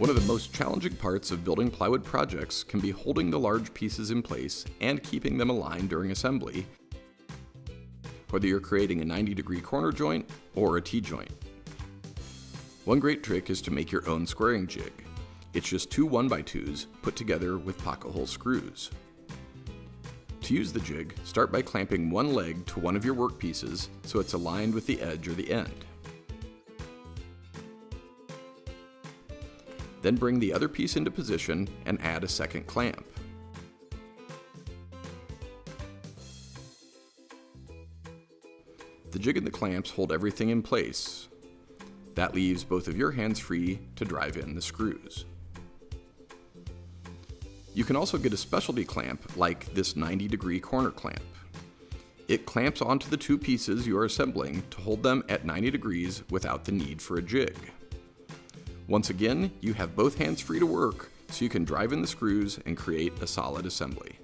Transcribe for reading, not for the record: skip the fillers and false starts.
One of the most challenging parts of building plywood projects can be holding the large pieces in place and keeping them aligned during assembly, whether you're creating a 90-degree corner joint or a T-joint. One great trick is to make your own squaring jig. It's just two 1x2s put together with pocket hole screws. To use the jig, start by clamping one leg to one of your workpieces so it's aligned with the edge or the end. Then bring the other piece into position and add a second clamp. The jig and the clamps hold everything in place. That leaves both of your hands free to drive in the screws. You can also get a specialty clamp like this 90-degree corner clamp. It clamps onto the two pieces you are assembling to hold them at 90 degrees without the need for a jig. Once again, you have both hands free to work, so you can drive in the screws and create a solid assembly.